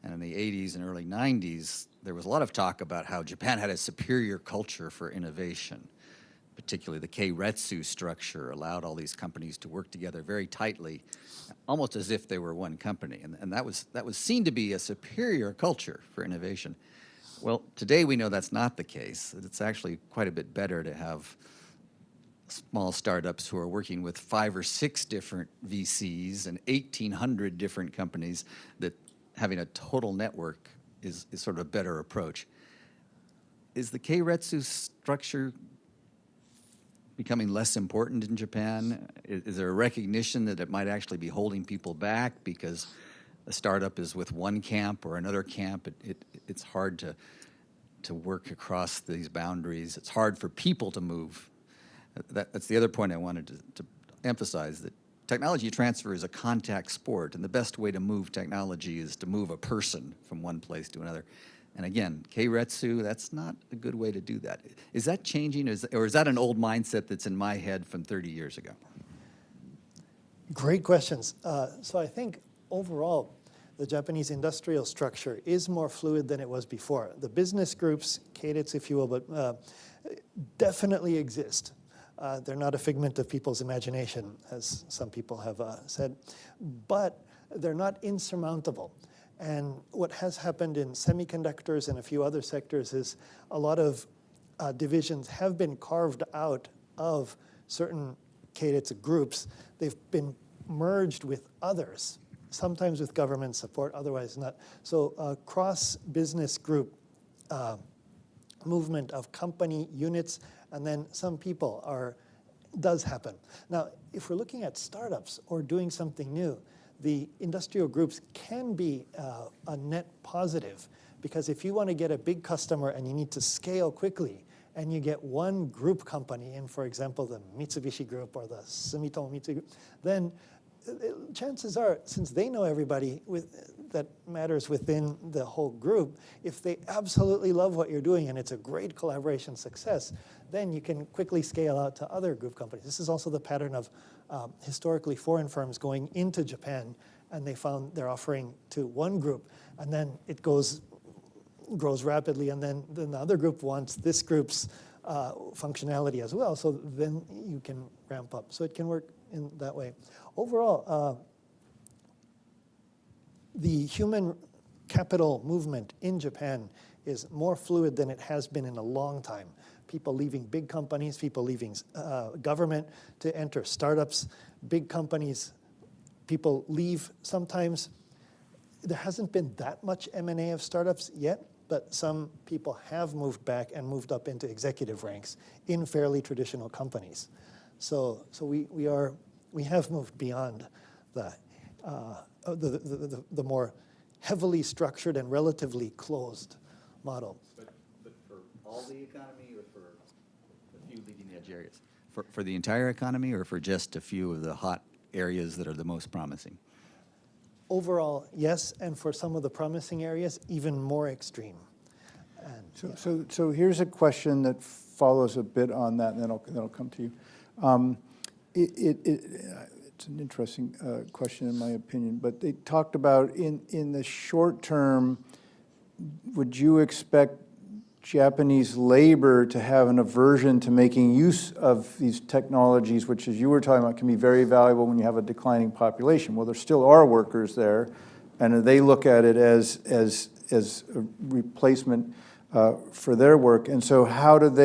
Speaker 3: And in the 80s and early 90s, there was a lot of talk about how Japan had a superior culture for innovation. Particularly the Keiretsu structure allowed all these companies to work together very tightly, almost as if they were one company. And that was seen to be a superior culture for innovation. Well, today we know that's not the case. It's actually quite a bit better to have small startups who are working with 5 or 6 different VCs and 1,800 different companies, that having a total network is sort of a better approach. Is the Keiretsu structure becoming less important in Japan? Is there a recognition that it might actually be holding people back because a startup is with one camp or another camp? It's hard to work across these boundaries. It's hard for people to move. That's the other point I wanted to emphasize, that technology transfer is a contact sport, and the best way to move technology is to move a person from one place to another. And again, Keiretsu, that's not a good way to do that. Is that changing, or is that an old mindset that's in my head from 30 years ago?
Speaker 2: Great questions. So I think overall, the Japanese industrial structure is more fluid than it was before. The business groups, cadets if you will, but definitely exist. They're not a figment of people's imagination, as some people have said, but they're not insurmountable. And what has happened in semiconductors and a few other sectors is a lot of divisions have been carved out of certain cadets groups. They've been merged with others, sometimes with government support, otherwise not. So a cross-business group movement of company units, and then some people does happen. Now, if we're looking at startups or doing something new, the industrial groups can be a net positive, because if you want to get a big customer and you need to scale quickly, and you get one group company in, for example, the Mitsubishi Group or the Sumitomo Mitsui Group, then chances are, since they know everybody that matters within the whole group, if they absolutely love what you're doing and it's a great collaboration success, then you can quickly scale out to other group companies. This is also the pattern of historically foreign firms going into Japan, and they found they're offering to one group, and then it grows rapidly, and then the other group wants this group's functionality as well, so then you can ramp up. So it can work in that way. Overall, the human capital movement in Japan is more fluid than it has been in a long time. People leaving big companies, people leaving government to enter startups, big companies, people leave sometimes. There hasn't been that much M&A of startups yet, but some people have moved back and moved up into executive ranks in fairly traditional companies. So we have moved beyond the more heavily structured and relatively closed model.
Speaker 3: But for all the economy, or for a few leading edge areas? For the entire economy, or for just a few of the hot areas that are the most promising?
Speaker 2: Overall, yes, and for some of the promising areas, even more extreme. And,
Speaker 1: So here's a question that follows a bit on that, and then I'll come to you. It's an interesting question in my opinion, but they talked about in the short term, would you expect Japanese labor to have an aversion to making use of these technologies, which, as you were talking about, can be very valuable when you have a declining population? Well, there still are workers there, and they look at it as a replacement for their work. And so how does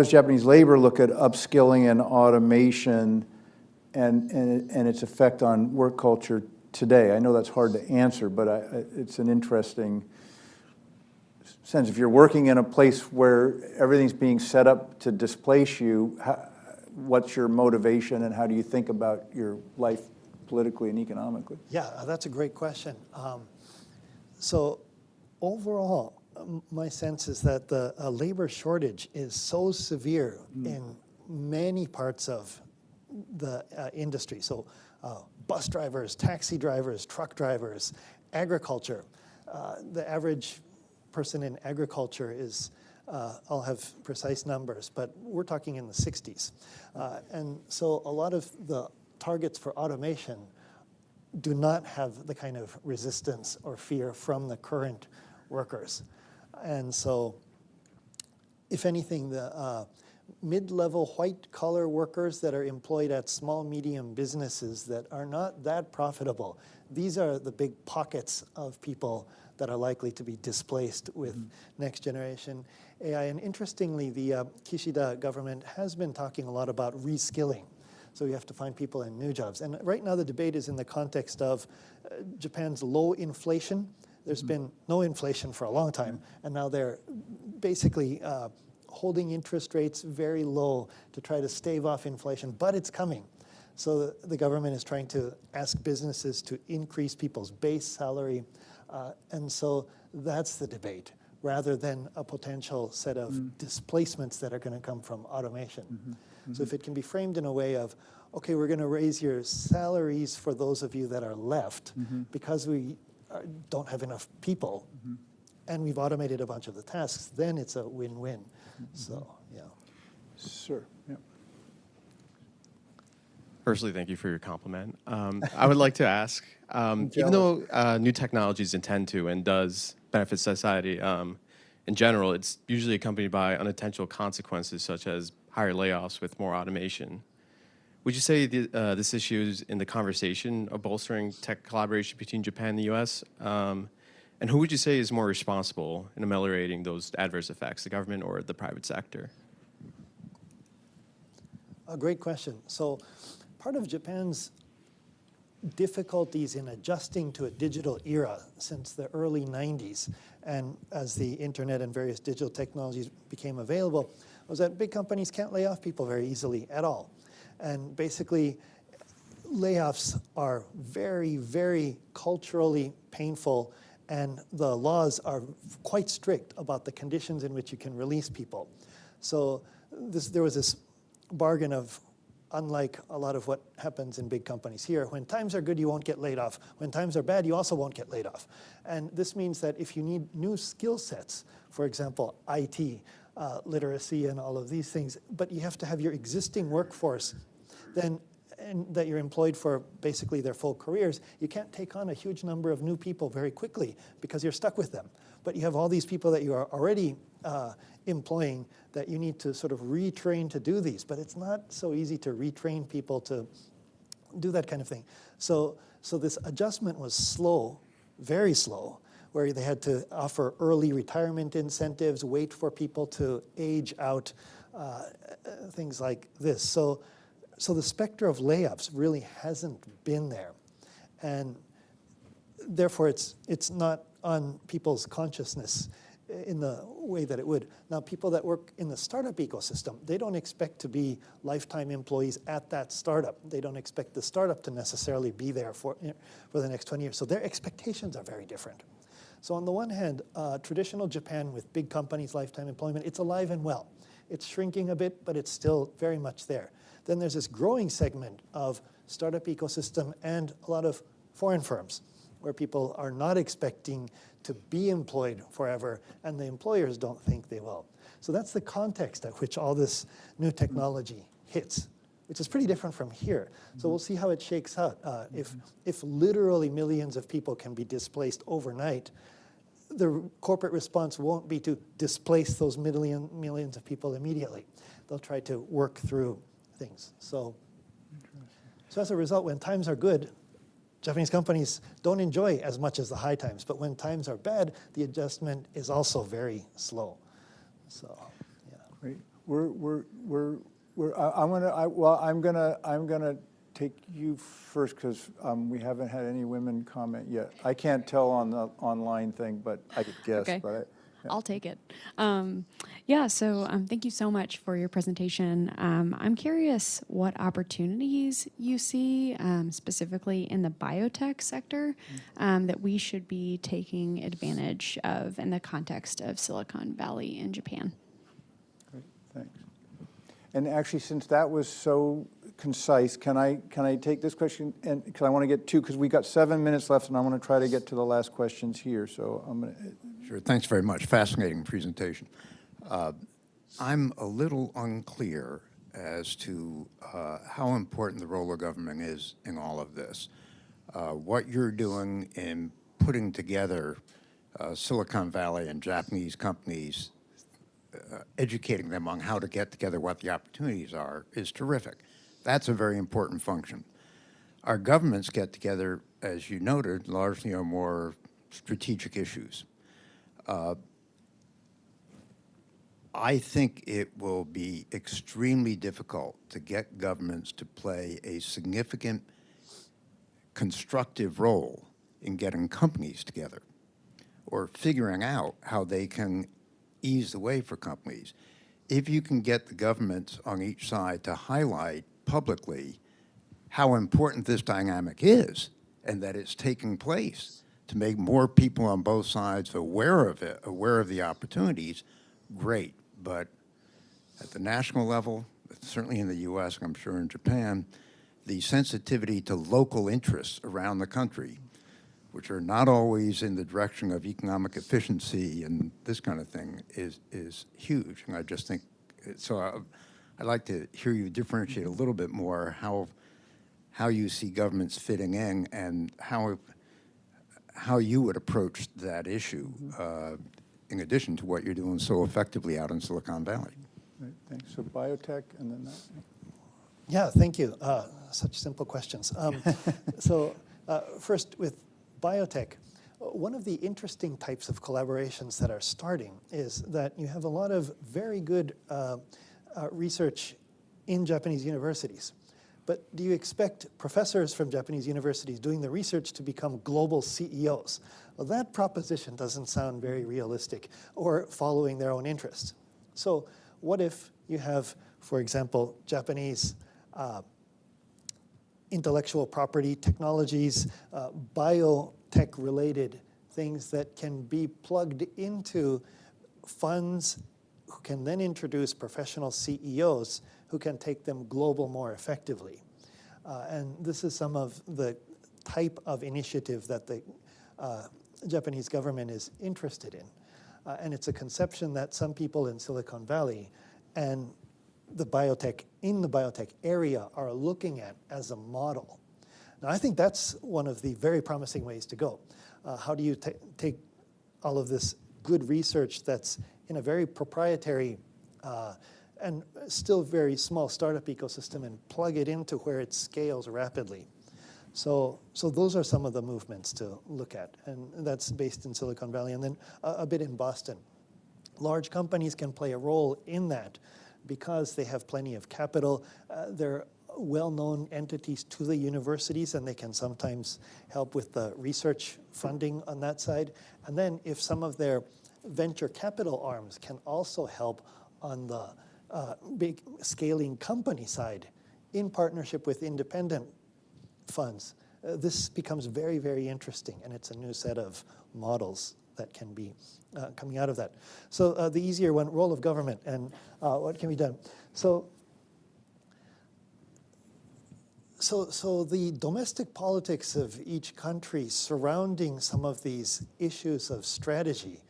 Speaker 1: Japanese labor look at upskilling and automation and its effect on work culture today? I know that's hard to answer, but it's an interesting sense. If you're working in a place where everything's being set up to displace you, what's your motivation, and how do you think about your life politically and economically?
Speaker 2: yeah, that's a great question. So overall, my sense is that the labor shortage is so severe in many parts of the industry. So bus drivers, taxi drivers, truck drivers, agriculture. The average person in agriculture is, I'll have precise numbers, but we're talking in the 60s. And so a lot of the targets for automation do not have the kind of resistance or fear from the current workers. And so, if anything, the mid-level white-collar workers that are employed at small, medium businesses that are not that profitable, these are the big pockets of people that are likely to be displaced with next generation AI. And interestingly, the Kishida government has been talking a lot about reskilling. So you have to find people in new jobs. And right now the debate is in the context of Japan's low inflation. There's been no inflation for a long time, and now they're basically holding interest rates very low to try to stave off inflation, but it's coming. So the government is trying to ask businesses to increase people's base salary, and so that's the debate, rather than a potential set of displacements that are going to come from automation. So if it can be framed in a way of, okay, we're going to raise your salaries for those of you that are left because we don't have enough people and we've automated a bunch of the tasks, then it's a win-win. So, yeah.
Speaker 1: Sir, yeah.
Speaker 4: Firstly, thank you for your compliment. I would like to ask, even though new technologies intend to and does benefit society in general, it's usually accompanied by unintentional consequences such as higher layoffs with more automation. Would you say this issue is in the conversation of bolstering tech collaboration between Japan and the U.S.? And who would you say is more responsible in ameliorating those adverse effects, the government or the private sector?
Speaker 2: A great question. So part of Japan's difficulties in adjusting to a digital era since the early 90s, and as the internet and various digital technologies became available, was that big companies can't lay off people very easily at all. And basically, layoffs are very, very culturally painful, and the laws are quite strict about the conditions in which you can release people. So there was this bargain of, unlike a lot of what happens in big companies here, when times are good, you won't get laid off. When times are bad, you also won't get laid off. And this means that if you need new skill sets, for example, IT, literacy and all of these things, but you have to have your existing workforce then and that you're employed for basically their full careers, you can't take on a huge number of new people very quickly because you're stuck with them. But you have all these people that you are already employing that you need to sort of retrain to do these. But it's not so easy to retrain people to do that kind of thing. So this adjustment was slow, very slow, where they had to offer early retirement incentives, wait for people to age out, things like this. So the specter of layoffs really hasn't been there. And therefore, it's not on people's consciousness in the way that it would. Now, people that work in the startup ecosystem, they don't expect to be lifetime employees at that startup. They don't expect the startup to necessarily be there for the next 20 years. So their expectations are very different. So on the one hand, traditional Japan with big companies, lifetime employment, it's alive and well. It's shrinking a bit, but it's still very much there. Then there's this growing segment of startup ecosystem and a lot of foreign firms where people are not expecting to be employed forever, and the employers don't think they will. So that's the context at which all this new technology hits, which is pretty different from here. So we'll see how it shakes out. If literally millions of people can be displaced overnight, the corporate response won't be to displace those millions of people immediately. They'll try to work through things. So as a result, when times are good, Japanese companies don't enjoy as much as the high times, but when times are bad, the adjustment is also very slow. So, yeah.
Speaker 1: Great. I'm gonna take you first because we haven't had any women comment yet. I can't tell on the online thing, but I could guess.
Speaker 5: Okay.
Speaker 1: But
Speaker 5: I'll take it. So thank you so much for your presentation. I'm curious what opportunities you see specifically in the biotech sector that we should be taking advantage of in the context of Silicon Valley in Japan.
Speaker 1: Great, thanks. And actually, since that was so concise. Can I take this question? And because I want to get to, because we got 7 minutes left, and I want to try to get to the last questions here. So I'm going to.
Speaker 6: Sure. Thanks very much. Fascinating presentation. I'm a little unclear as to how important the role of government is in all of this. What you're doing in putting together Silicon Valley and Japanese companies, educating them on how to get together, what the opportunities are, is terrific. That's a very important function. Our governments get together, as you noted, largely on more strategic issues. I think it will be extremely difficult to get governments to play a significant constructive role in getting companies together or figuring out how they can ease the way for companies. If you can get the governments on each side to highlight publicly how important this dynamic is and that it's taking place, to make more people on both sides aware of it, aware of the opportunities, great. But at the national level, certainly in the U.S., I'm sure in Japan, the sensitivity to local interests around the country, which are not always in the direction of economic efficiency and this kind of thing, is huge. And I just think, so I'd like to hear you differentiate a little bit more how you see governments fitting in and how you would approach that issue, in addition to what you're doing so effectively out in Silicon Valley.
Speaker 1: Right, thanks. So biotech and then that.
Speaker 2: Yeah, thank you. Such simple questions. First with biotech, one of the interesting types of collaborations that are starting is that you have a lot of very good research in Japanese universities. But do you expect professors from Japanese universities doing the research to become global CEOs? Well, that proposition doesn't sound very realistic or following their own interests. So what if you have, for example, Japanese intellectual property technologies, biotech-related things that can be plugged into funds who can then introduce professional CEOs who can take them global more effectively. And this is some of the type of initiative that the Japanese government is interested in. And it's a conception that some people in Silicon Valley and the biotech area are looking at as a model. Now, I think that's one of the very promising ways to go. How do you take all of this good research that's in a very proprietary and still very small startup ecosystem and plug it into where it scales rapidly? So those are some of the movements to look at, and that's based in Silicon Valley and then a bit in Boston. Large companies can play a role in that because they have plenty of capital. They're well-known entities to the universities, and they can sometimes help with the research funding on that side. And then if some of their venture capital arms can also help on the big scaling company side in partnership with independent funds, this becomes very, very interesting, and it's a new set of models that can be coming out of that. So the easier one, role of government and what can be done. So the domestic politics of each country surrounding some of these issues of strategy,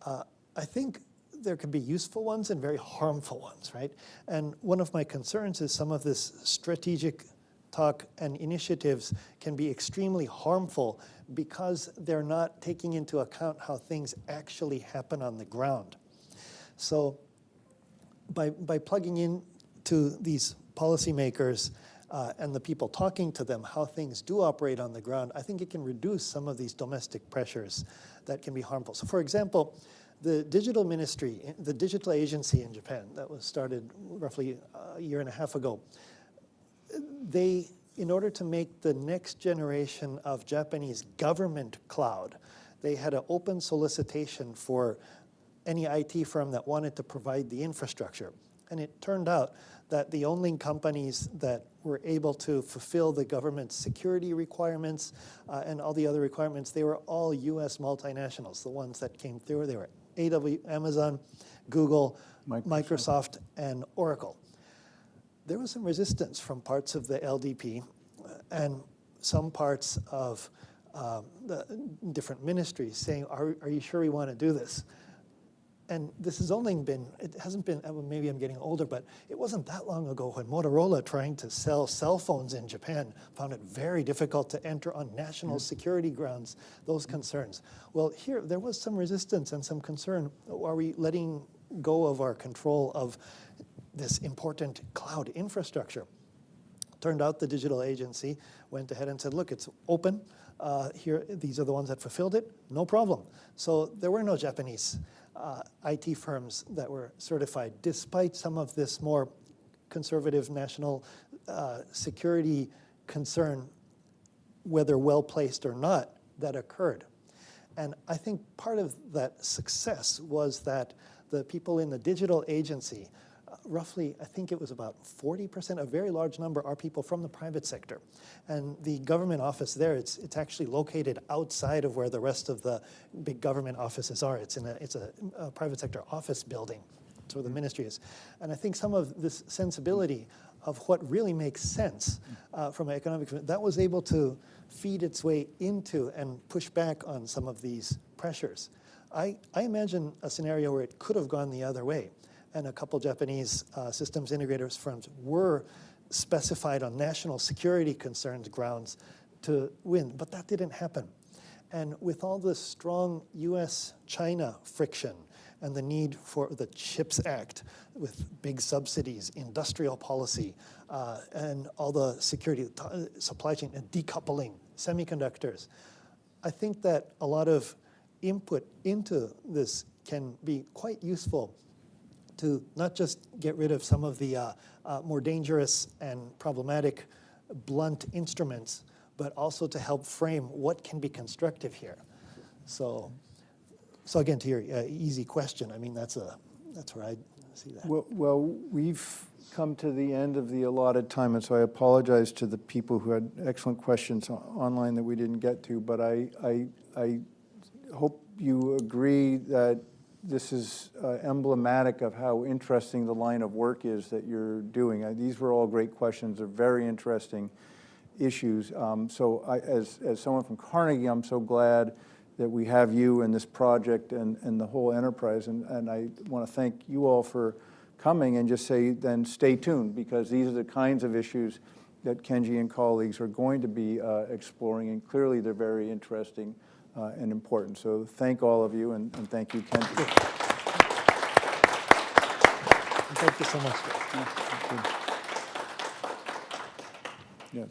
Speaker 2: I think there can be useful ones and very harmful ones, right? And one of my concerns is some of this strategic talk and initiatives can be extremely harmful because they're not taking into account how things actually happen on the ground. So by plugging in to these policymakers and the people talking to them how things do operate on the ground, I think it can reduce some of these domestic pressures that can be harmful. So for example, the digital ministry, the digital agency in Japan that was started roughly a year and a half ago, they, in order to make the next generation of Japanese government cloud, they had an open solicitation for any IT firm that wanted to provide the infrastructure. And it turned out that the only companies that were able to fulfill the government's security requirements and all the other requirements, they were all US multinationals. The ones that came through, they were Amazon, Google, Microsoft, and Oracle. there was some resistance from parts of the LDP and some parts of the different ministries saying, are you sure we want to do this? And this has only been, it hasn't been, maybe I'm getting older, but it wasn't that long ago when Motorola, trying to sell cell phones in Japan, found it very difficult to enter on national security grounds, those concerns. Well, here, there was some resistance and some concern. Are we letting go of our control of this important cloud infrastructure? Turned out the digital agency went ahead and said, look, it's open. Here, these are the ones that fulfilled it, no problem. So there were no Japanese IT firms that were certified, despite some of this more conservative national security concern, whether well-placed or not, that occurred. And I think part of that success was that the people in the digital agency, roughly, I think it was about 40%, a very large number, are people from the private sector. And the government office there, it's actually located outside of where the rest of the big government offices are. It's a private sector office building. That's where the ministry is. And I think some of this sensibility of what really makes sense from an economic, that was able to feed its way into and push back on some of these pressures. I imagine a scenario where it could have gone the other way, and a couple Japanese systems integrators firms were specified on national security concerns grounds to win, but that didn't happen. And with all the strong U.S.-China friction and the need for the CHIPS Act with big subsidies, industrial policy, and all the security, supply chain, and decoupling, semiconductors, I think that a lot of input into this can be quite useful to not just get rid of some of the more dangerous and problematic blunt instruments, but also to help frame what can be constructive here. So again, to your easy question, I mean, that's where I see that.
Speaker 1: Well, we've come to the end of the allotted time, and so I apologize to the people who had excellent questions online that we didn't get to, but I hope you agree that this is emblematic of how interesting the line of work is that you're doing. These were all great questions. They're very interesting issues. So as someone from Carnegie, I'm so glad that we have you in this project and the whole enterprise. And I want to thank you all for coming and just say then stay tuned, because these are the kinds of issues that Kenji and colleagues are going to be exploring, and clearly they're very interesting and important. So thank all of you, and thank you, Kenji.
Speaker 2: Thank you so much.
Speaker 1: Yeah.